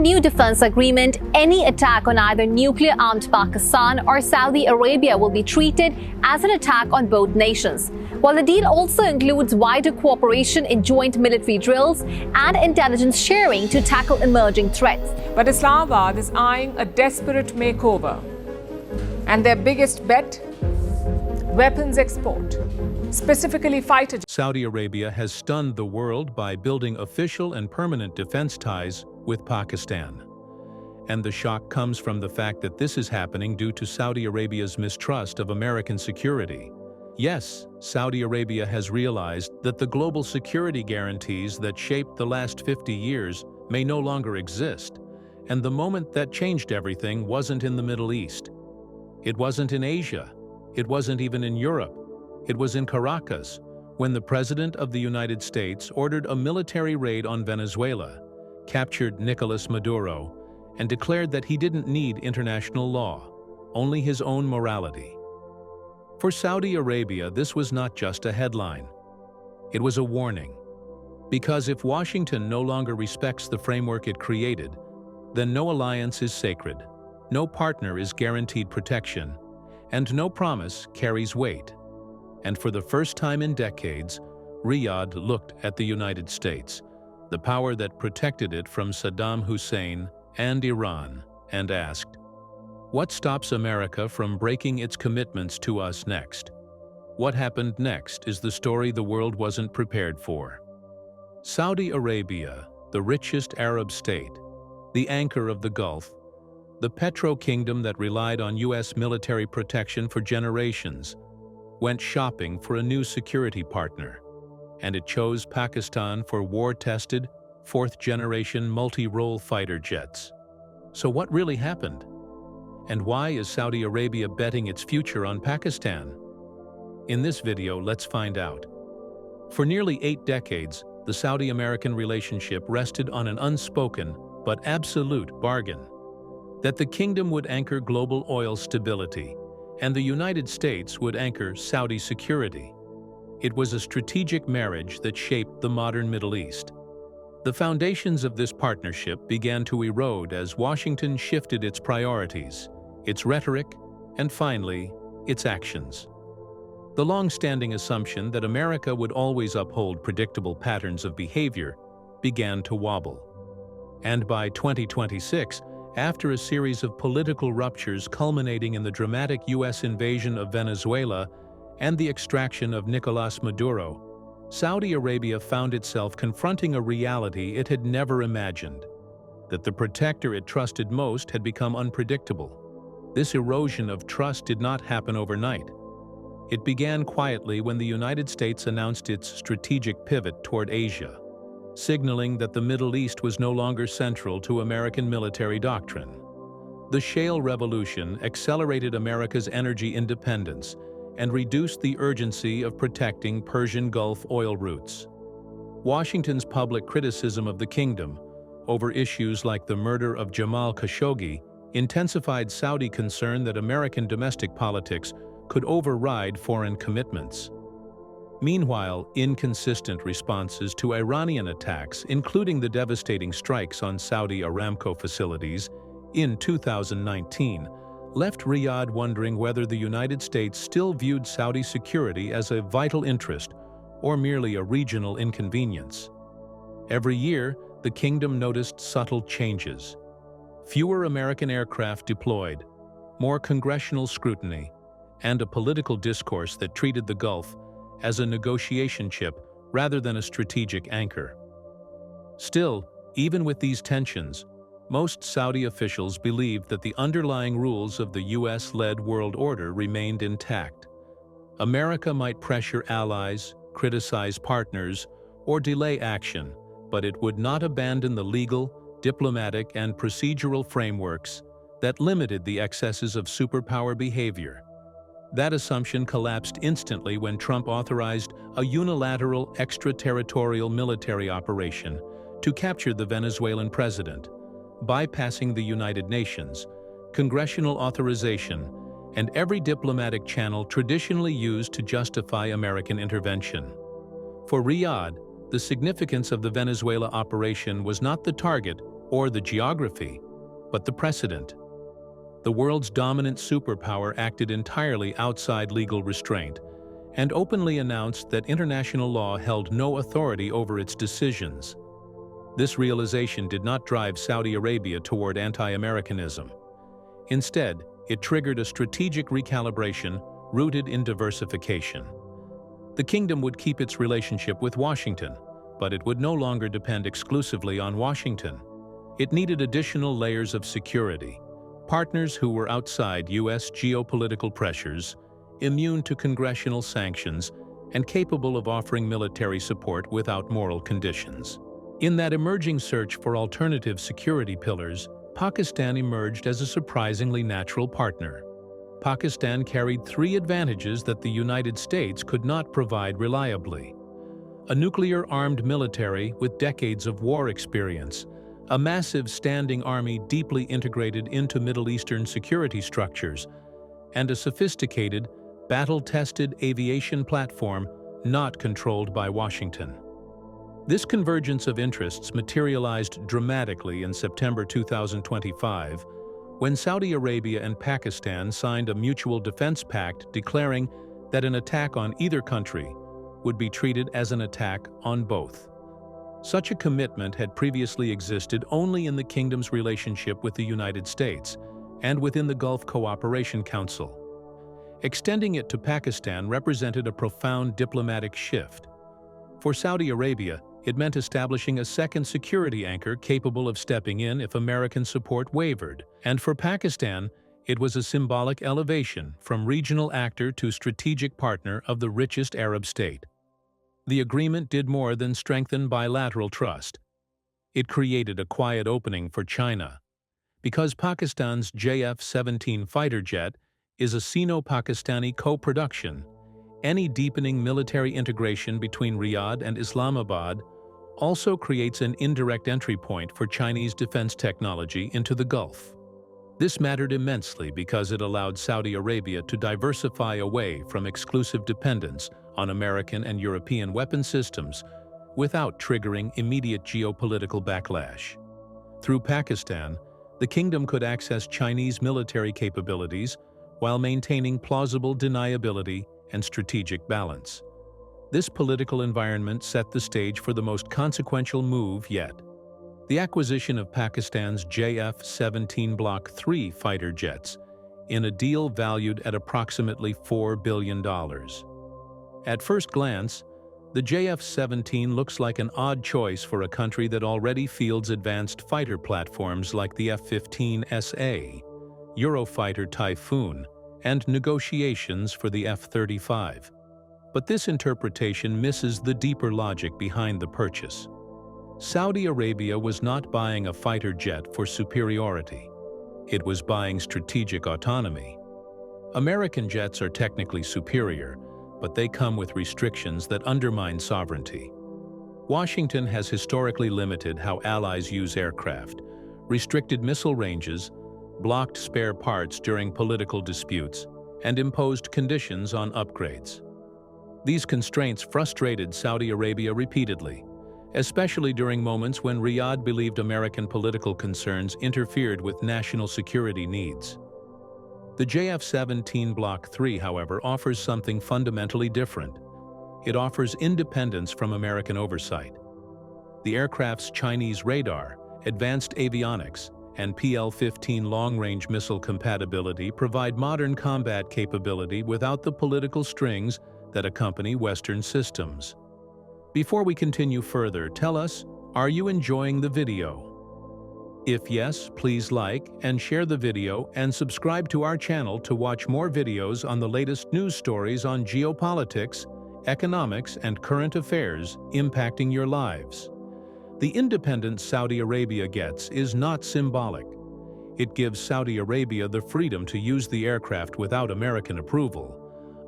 new defense agreement, any attack on either nuclear-armed Pakistan or Saudi Arabia will be treated as an attack on both nations. While the deal also includes wider cooperation in joint military drills and intelligence sharing to tackle emerging threats. But Islamabad is eyeing a desperate makeover. And their biggest bet? Weapons export, specifically fighter jets. Saudi Arabia has stunned the world by building official and permanent defense ties with Pakistan. And the shock comes from the fact that this is happening due to Saudi Arabia's mistrust of American security. Yes, Saudi Arabia has realized that the global security guarantees that shaped the last 50 years may no longer exist. And the moment that changed everything wasn't in the Middle East. It wasn't in Asia. It wasn't even in Europe. It was in Caracas, when the President of the United States ordered a military raid on Venezuela, captured Nicolas Maduro, and declared that he didn't need international law, only his own morality. For Saudi Arabia, this was not just a headline. It was a warning. Because if Washington no longer respects the framework it created, then no alliance is sacred, no partner is guaranteed protection, and no promise carries weight. And for the first time in decades, Riyadh looked at the United States, the power that protected it from Saddam Hussein and Iran, and asked, what stops America from breaking its commitments to us next? What happened next is the story the world wasn't prepared for. Saudi Arabia, the richest Arab state, the anchor of the Gulf, the petro-kingdom that relied on U.S. military protection for generations, went shopping for a new security partner, and it chose Pakistan for war-tested, fourth-generation multi-role fighter jets. So what really happened? And why is Saudi Arabia betting its future on Pakistan? In this video, let's find out. For nearly 8 decades, the Saudi-American relationship rested on an unspoken but absolute bargain that the kingdom would anchor global oil stability and the United States would anchor Saudi security. It was a strategic marriage that shaped the modern Middle East. The foundations of this partnership began to erode as Washington shifted its priorities, its rhetoric, and finally, its actions. The long-standing assumption that America would always uphold predictable patterns of behavior began to wobble. And by 2026, after a series of political ruptures culminating in the dramatic U.S. invasion of Venezuela and the extraction of Nicolas Maduro, Saudi Arabia found itself confronting a reality it had never imagined, that the protector it trusted most had become unpredictable. This erosion of trust did not happen overnight. It began quietly when the United States announced its strategic pivot toward Asia, signaling that the Middle East was no longer central to American military doctrine. The shale revolution accelerated America's energy independence and reduced the urgency of protecting Persian Gulf oil routes. Washington's public criticism of the kingdom over issues like the murder of Jamal Khashoggi intensified Saudi concern that American domestic politics could override foreign commitments. Meanwhile, inconsistent responses to Iranian attacks, including the devastating strikes on Saudi Aramco facilities in 2019, left Riyadh wondering whether the United States still viewed Saudi security as a vital interest or merely a regional inconvenience. Every year, the kingdom noticed subtle changes. Fewer American aircraft deployed, more congressional scrutiny, and a political discourse that treated the Gulf as a negotiation chip rather than a strategic anchor. Still, even with these tensions, most Saudi officials believed that the underlying rules of the US-led world order remained intact. America might pressure allies, criticize partners, or delay action, but it would not abandon the legal, diplomatic, and procedural frameworks that limited the excesses of superpower behavior. That assumption collapsed instantly when Trump authorized a unilateral extraterritorial military operation to capture the Venezuelan president, bypassing the United Nations, congressional authorization, and every diplomatic channel traditionally used to justify American intervention. For Riyadh, the significance of the Venezuela operation was not the target or the geography, but the precedent. The world's dominant superpower acted entirely outside legal restraint and openly announced that international law held no authority over its decisions. This realization did not drive Saudi Arabia toward anti-Americanism. Instead, it triggered a strategic recalibration rooted in diversification. The kingdom would keep its relationship with Washington, but it would no longer depend exclusively on Washington. It needed additional layers of security, partners who were outside U.S. geopolitical pressures, immune to congressional sanctions, and capable of offering military support without moral conditions. In that emerging search for alternative security pillars, Pakistan emerged as a surprisingly natural partner. Pakistan carried three advantages that the United States could not provide reliably: a nuclear-armed military with decades of war experience, a massive standing army deeply integrated into Middle Eastern security structures, and a sophisticated, battle-tested aviation platform not controlled by Washington. This convergence of interests materialized dramatically in September 2025, when Saudi Arabia and Pakistan signed a mutual defense pact declaring that an attack on either country would be treated as an attack on both. Such a commitment had previously existed only in the kingdom's relationship with the United States and within the Gulf Cooperation Council. Extending it to Pakistan represented a profound diplomatic shift. For Saudi Arabia, it meant establishing a second security anchor capable of stepping in if American support wavered. And for Pakistan, it was a symbolic elevation from regional actor to strategic partner of the richest Arab state. The agreement did more than strengthen bilateral trust. It created a quiet opening for China. Because Pakistan's JF-17 fighter jet is a Sino-Pakistani co-production, any deepening military integration between Riyadh and Islamabad also creates an indirect entry point for Chinese defense technology into the Gulf. This mattered immensely because it allowed Saudi Arabia to diversify away from exclusive dependence on American and European weapon systems without triggering immediate geopolitical backlash. Through Pakistan, the kingdom could access Chinese military capabilities while maintaining plausible deniability and strategic balance. This political environment set the stage for the most consequential move yet: the acquisition of Pakistan's JF-17 Block III fighter jets in a deal valued at approximately $4 billion. At first glance, the JF-17 looks like an odd choice for a country that already fields advanced fighter platforms like the F-15SA, Eurofighter Typhoon, and negotiations for the F-35. But this interpretation misses the deeper logic behind the purchase. Saudi Arabia was not buying a fighter jet for superiority. It was buying strategic autonomy. American jets are technically superior, but they come with restrictions that undermine sovereignty. Washington has historically limited how allies use aircraft, restricted missile ranges, blocked spare parts during political disputes, and imposed conditions on upgrades. These constraints frustrated Saudi Arabia repeatedly, especially during moments when Riyadh believed American political concerns interfered with national security needs. The JF-17 Block III, however, offers something fundamentally different. It offers independence from American oversight. The aircraft's Chinese radar, advanced avionics, and PL-15 long-range missile compatibility provide modern combat capability without the political strings that accompany Western systems. Before we continue further, tell us, are you enjoying the video? If yes, please like and share the video and subscribe to our channel to watch more videos on the latest news stories on geopolitics, economics, and current affairs impacting your lives. The independence Saudi Arabia gets is not symbolic. It gives Saudi Arabia the freedom to use the aircraft without American approval,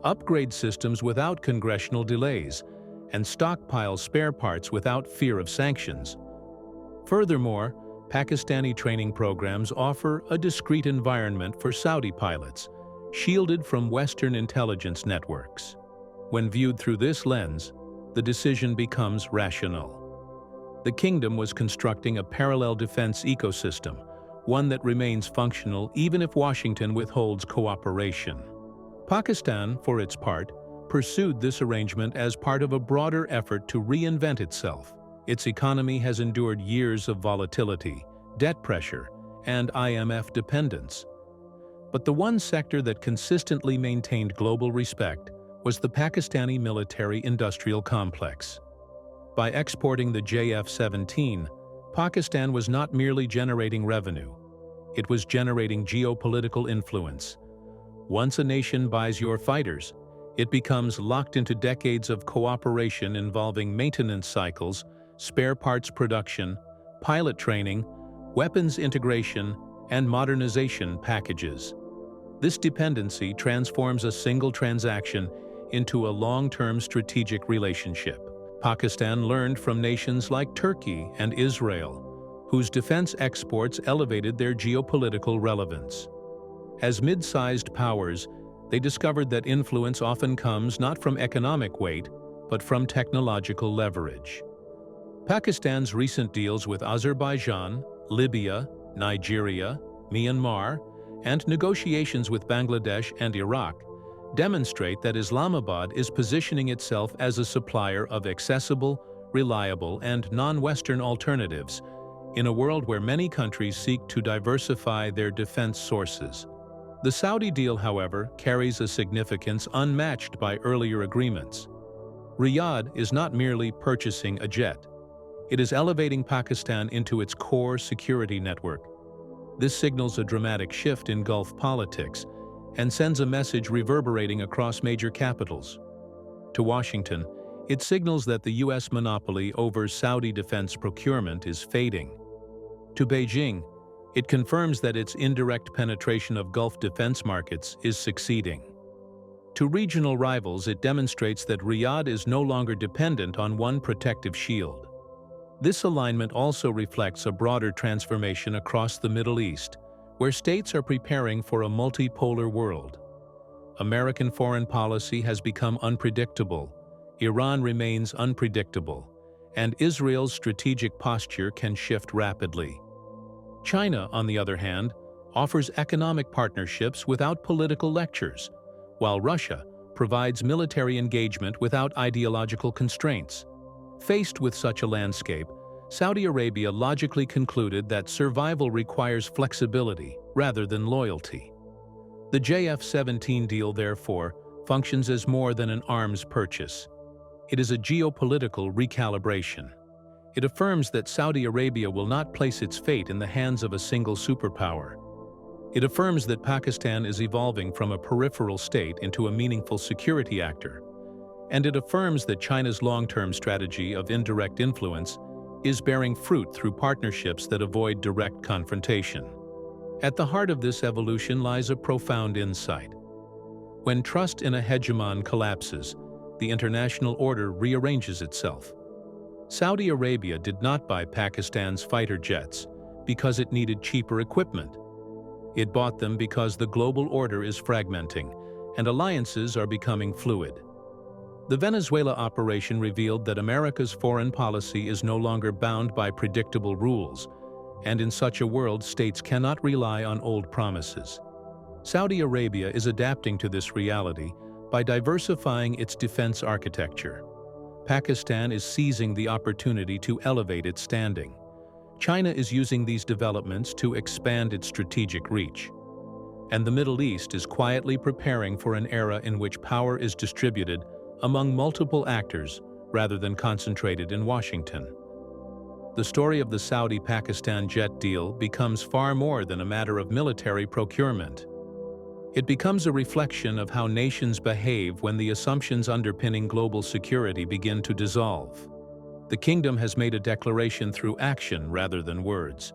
upgrade systems without congressional delays, and stockpile spare parts without fear of sanctions. Furthermore, Pakistani training programs offer a discreet environment for Saudi pilots, shielded from Western intelligence networks. When viewed through this lens, the decision becomes rational. The kingdom was constructing a parallel defense ecosystem, one that remains functional even if Washington withholds cooperation. Pakistan, for its part, pursued this arrangement as part of a broader effort to reinvent itself. Its economy has endured years of volatility, debt pressure, and IMF dependence. But the one sector that consistently maintained global respect was the Pakistani military-industrial complex. By exporting the JF-17, Pakistan was not merely generating revenue, it was generating geopolitical influence. Once a nation buys your fighters, it becomes locked into decades of cooperation involving maintenance cycles, spare parts production, pilot training, weapons integration, and modernization packages. This dependency transforms a single transaction into a long-term strategic relationship. Pakistan learned from nations like Turkey and Israel, whose defense exports elevated their geopolitical relevance. As mid-sized powers, they discovered that influence often comes not from economic weight, but from technological leverage. Pakistan's recent deals with Azerbaijan, Libya, Nigeria, Myanmar, and negotiations with Bangladesh and Iraq demonstrate that Islamabad is positioning itself as a supplier of accessible, reliable, and non-Western alternatives in a world where many countries seek to diversify their defense sources. The Saudi deal, however, carries a significance unmatched by earlier agreements. Riyadh is not merely purchasing a jet. It is elevating Pakistan into its core security network. This signals a dramatic shift in Gulf politics and sends a message reverberating across major capitals. To Washington, it signals that the U.S. monopoly over Saudi defense procurement is fading. To Beijing, it confirms that its indirect penetration of Gulf defense markets is succeeding. To regional rivals, it demonstrates that Riyadh is no longer dependent on one protective shield. This alignment also reflects a broader transformation across the Middle East, where states are preparing for a multipolar world. American foreign policy has become unpredictable, Iran remains unpredictable, and Israel's strategic posture can shift rapidly. China, on the other hand, offers economic partnerships without political lectures, while Russia provides military engagement without ideological constraints. Faced with such a landscape, Saudi Arabia logically concluded that survival requires flexibility rather than loyalty. The JF-17 deal, therefore, functions as more than an arms purchase. It is a geopolitical recalibration. It affirms that Saudi Arabia will not place its fate in the hands of a single superpower. It affirms that Pakistan is evolving from a peripheral state into a meaningful security actor. And it affirms that China's long-term strategy of indirect influence is bearing fruit through partnerships that avoid direct confrontation. At the heart of this evolution lies a profound insight. When trust in a hegemon collapses, the international order rearranges itself. Saudi Arabia did not buy Pakistan's fighter jets because it needed cheaper equipment. It bought them because the global order is fragmenting and alliances are becoming fluid. The Venezuela operation revealed that America's foreign policy is no longer bound by predictable rules, and in such a world, states cannot rely on old promises. Saudi Arabia is adapting to this reality by diversifying its defense architecture. Pakistan is seizing the opportunity to elevate its standing. China is using these developments to expand its strategic reach. And the Middle East is quietly preparing for an era in which power is distributed among multiple actors rather than concentrated in Washington. The story of the Saudi-Pakistan jet deal becomes far more than a matter of military procurement. It becomes a reflection of how nations behave when the assumptions underpinning global security begin to dissolve. The kingdom has made a declaration through action rather than words.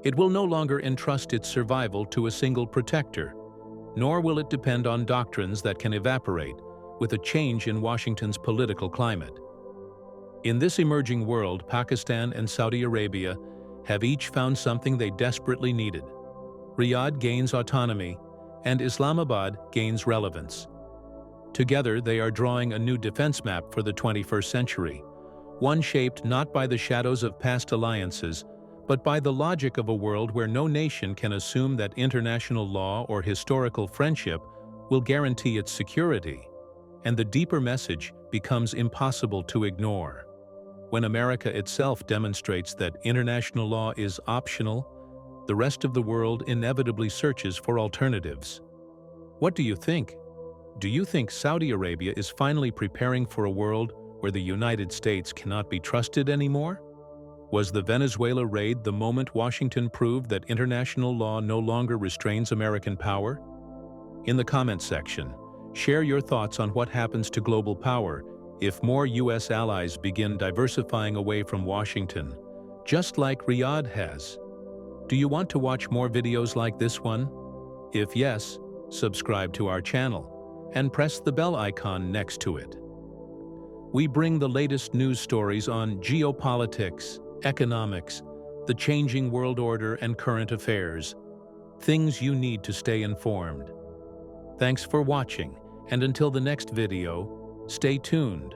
It will no longer entrust its survival to a single protector, nor will it depend on doctrines that can evaporate with a change in Washington's political climate. In this emerging world, Pakistan and Saudi Arabia have each found something they desperately needed. Riyadh gains autonomy, and Islamabad gains relevance. Together, they are drawing a new defense map for the 21st century, one shaped not by the shadows of past alliances, but by the logic of a world where no nation can assume that international law or historical friendship will guarantee its security, and the deeper message becomes impossible to ignore. When America itself demonstrates that international law is optional, the rest of the world inevitably searches for alternatives. What do you think? Do you think Saudi Arabia is finally preparing for a world where the United States cannot be trusted anymore? Was the Venezuela raid the moment Washington proved that international law no longer restrains American power? In the comments section, share your thoughts on what happens to global power if more U.S. allies begin diversifying away from Washington, just like Riyadh has. Do you want to watch more videos like this one? If yes, subscribe to our channel and press the bell icon next to it. We bring the latest news stories on geopolitics, economics, the changing world order, and current affairs. Things you need to stay informed. Thanks for watching, and until the next video, stay tuned.